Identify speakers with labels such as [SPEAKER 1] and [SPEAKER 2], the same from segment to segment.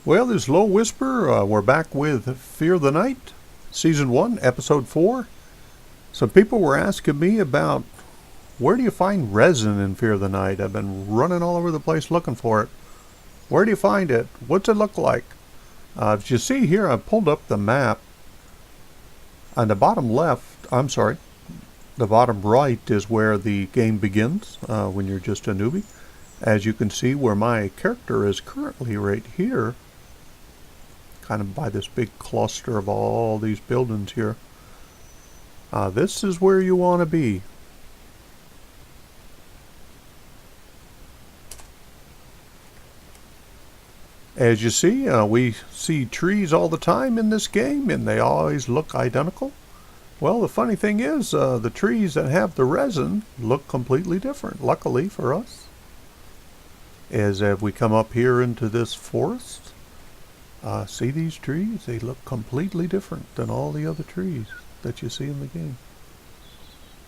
[SPEAKER 1] Well, this is Low Whisper. We're back with Fear the Night, Season 1, Episode 4. Some people were asking me about where do you find resin in Fear the Night? I've been running all over the place looking for it. Where do you find it? What's it look like? As you see here, I pulled up the map. On the bottom left, the bottom right is where the game begins when you're just a newbie. As you can see, where my character is currently right here, kind of by this big cluster of all these buildings here. This is where you want to be. As you see, we see trees all the time in this game, and they always look identical. Well, the funny thing is, the trees that have the resin look completely different, luckily for us. As we come up here into this forest, see these trees? They look completely different than all the other trees that you see in the game.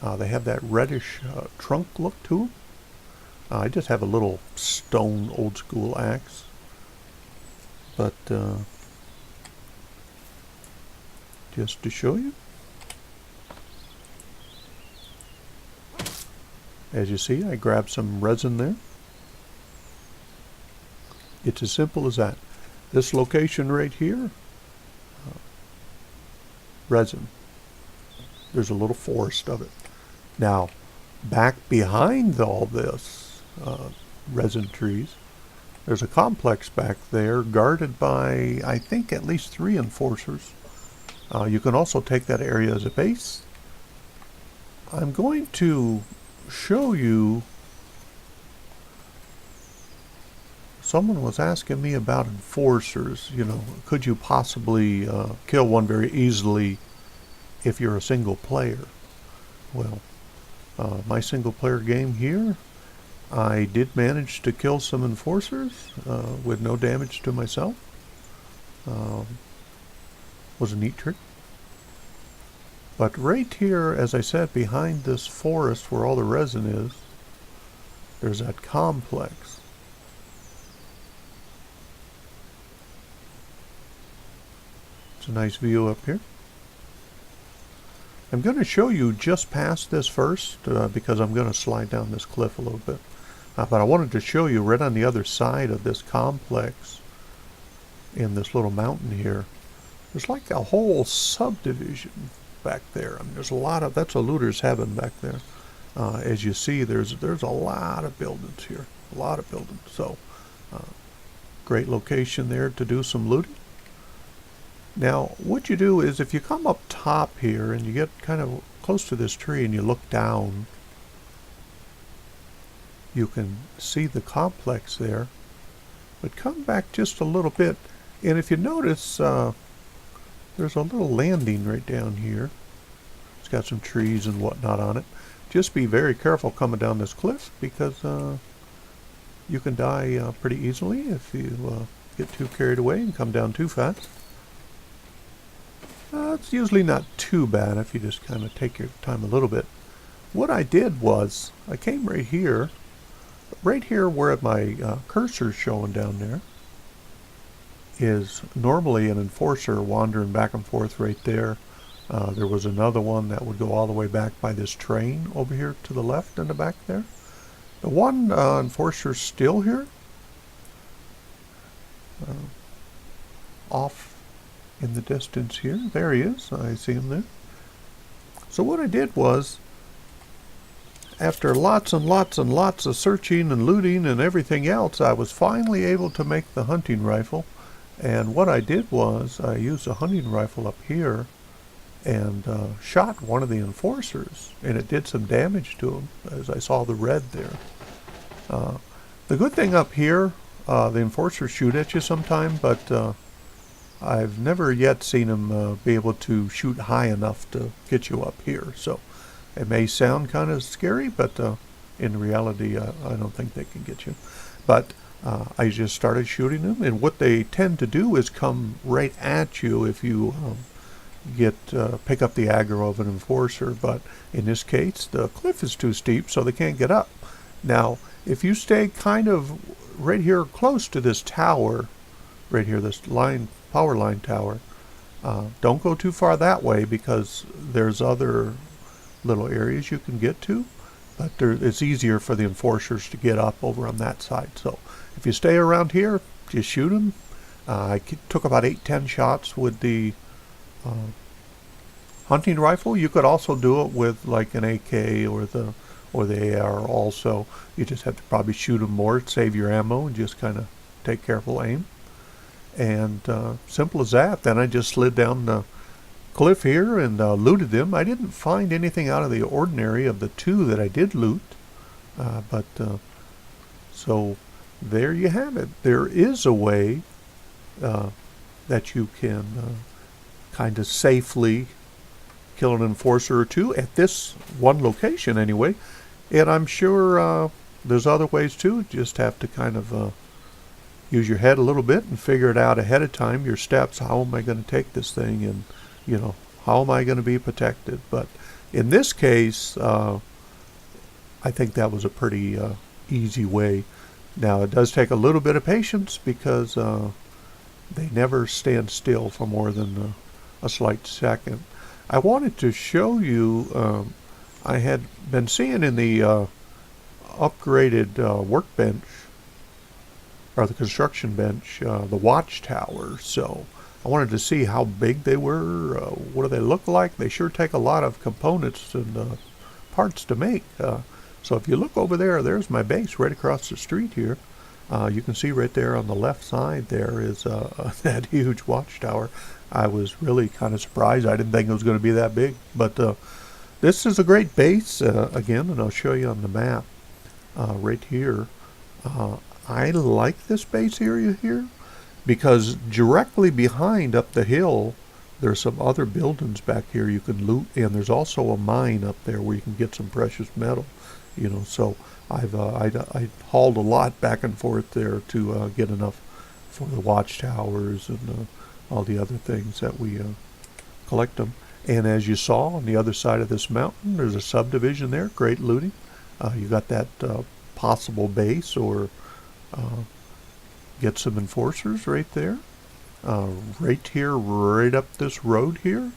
[SPEAKER 1] They have that reddish trunk look to them. I just have a little stone old school axe. But just to show you. As you see, I grabbed some resin there. It's as simple as that. This location right here, resin. There's a little forest of it. Now, back behind all this resin trees, there's a complex back there guarded by, I think, at least 3 enforcers. You can also take that area as a base. I'm going to show you. Someone was asking me about enforcers. You know, could you possibly kill one very easily if you're a single player? Well, my single player game here, I did manage to kill some enforcers with no damage to myself. Was a neat trick. But right here, as I said, behind this forest where all the resin is, there's that complex. It's a nice view up here. I'm going to show you just past this first because I'm going to slide down this cliff a little bit. But I wanted to show you right on the other side of this complex in this little mountain here. There's like a whole subdivision back there. I mean, there's a lot of, that's a looter's heaven back there. As you see, there's a lot of buildings here. A lot of buildings. So, great location there to do some looting. Now, what you do is if you come up top here and you get kind of close to this tree and you look down, you can see the complex there. But come back just a little bit, and if you notice, there's a little landing right down here. It's got some trees and whatnot on it. Just be very careful coming down this cliff because you can die pretty easily if you get too carried away and come down too fast. It's usually not too bad if you just kind of take your time a little bit. What I did was, I came right here where my cursor's showing down there, is normally an enforcer wandering back and forth right there. There was another one that would go all the way back by this train over here to the left in the back there. The one enforcer's still here, off in the distance here. There he is. I see him there. So what I did was, after lots and lots and lots of searching and looting and everything else, I was finally able to make the hunting rifle. And what I did was, I used a hunting rifle up here and shot one of the enforcers, and it did some damage to him, as I saw the red there. The good thing up here, the enforcers shoot at you sometime, but I've never yet seen them be able to shoot high enough to get you up here. So it may sound kind of scary, but in reality, I don't think they can get you. But I just started shooting them, and what they tend to do is come right at you if you pick up the aggro of an enforcer. But in this case, the cliff is too steep, so they can't get up. Now, if you stay kind of right here close to this tower, right here, this power line tower. Don't go too far that way because there's other little areas you can get to, but it's easier for the enforcers to get up over on that side. So if you stay around here, just shoot them. I took about 8-10 shots with the hunting rifle. You could also do it with like an AK or the AR also. You just have to probably shoot them more, save your ammo, and just kind of take careful aim. And simple as that. Then I just slid down the cliff here and looted them. I didn't find anything out of the ordinary of the two that I did loot, so there you have it. There is a way that you can kind of safely kill an enforcer or two at this one location anyway, and I'm sure there's other ways too. Just have to kind of use your head a little bit and figure it out ahead of time, your steps. How am I going to take this thing, and how am I going to be protected? But in this case, I think that was a pretty easy way. Now it does take a little bit of patience because they never stand still for more than a slight second. I wanted to show you, I had been seeing in the upgraded workbench, or the construction bench, the watchtower. So I wanted to see how big they were, what do they look like. They sure take a lot of components and parts to make. So if you look over there, there's my base right across the street here. You can see right there on the left side there is that huge watchtower. I was really kind of surprised. I didn't think it was going to be that big. But this is a great base, again, and I'll show you on the map right here. I like this base area here because directly behind up the hill there's some other buildings back here you can loot, and there's also a mine up there where you can get some precious metal. So I hauled a lot back and forth there to get enough for the watchtowers and all the other things that we collect them. And as you saw on the other side of this mountain, there's a subdivision there. Great looting. You got that possible base, or get some enforcers right there. Right here, right up this road here,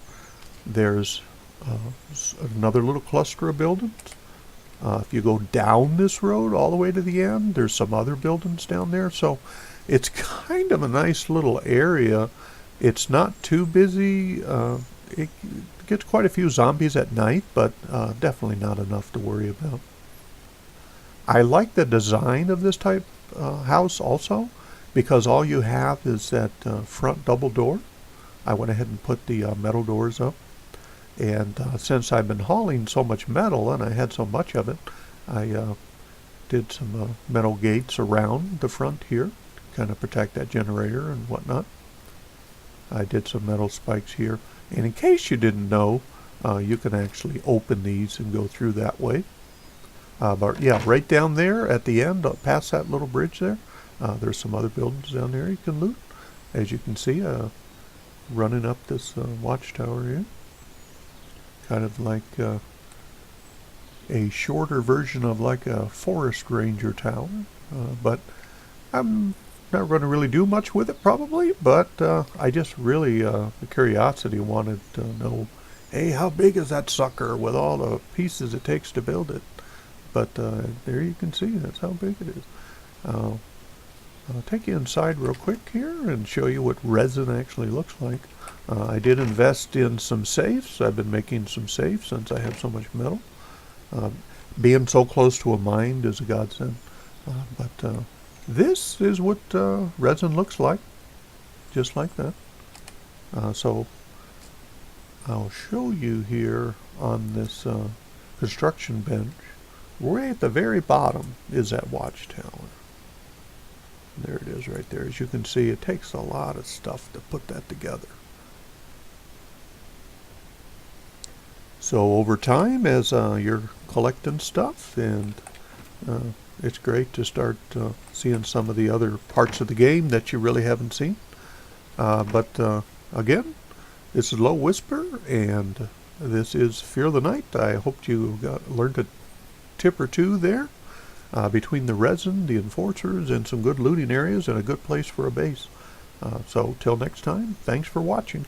[SPEAKER 1] there's another little cluster of buildings. If you go down this road all the way to the end, there's some other buildings down there. So it's kind of a nice little area. It's not too busy. It gets quite a few zombies at night, but definitely not enough to worry about. I like the design of this type house also, because all you have is that front double door. I went ahead and put the metal doors up. And since I've been hauling so much metal, and I had so much of it, I did some metal gates around the front here to kind of protect that generator and whatnot. I did some metal spikes here. And in case you didn't know, you can actually open these and go through that way. But yeah, right down there at the end, past that little bridge there, there's some other buildings down there you can loot. As you can see, running up this watchtower here. Kind of like a shorter version of like a forest ranger tower. But I'm not going to really do much with it probably, but I just really, the curiosity wanted to know, hey, how big is that sucker with all the pieces it takes to build it? But there you can see, that's how big it is. I'll take you inside real quick here and show you what resin actually looks like. I did invest in some safes. I've been making some safes since I have so much metal. Being so close to a mine is a godsend. But this is what resin looks like, just like that. So I'll show you here on this construction bench. Right at the very bottom is that watchtower. There it is right there. As you can see, it takes a lot of stuff to put that together. So over time, as you're collecting stuff, and it's great to start seeing some of the other parts of the game that you really haven't seen. But again, this is Low Whisper, and this is Fear of the Night. I hope you learned a tip or two there. Between the resin, the enforcers, and some good looting areas, and a good place for a base. So till next time, thanks for watching.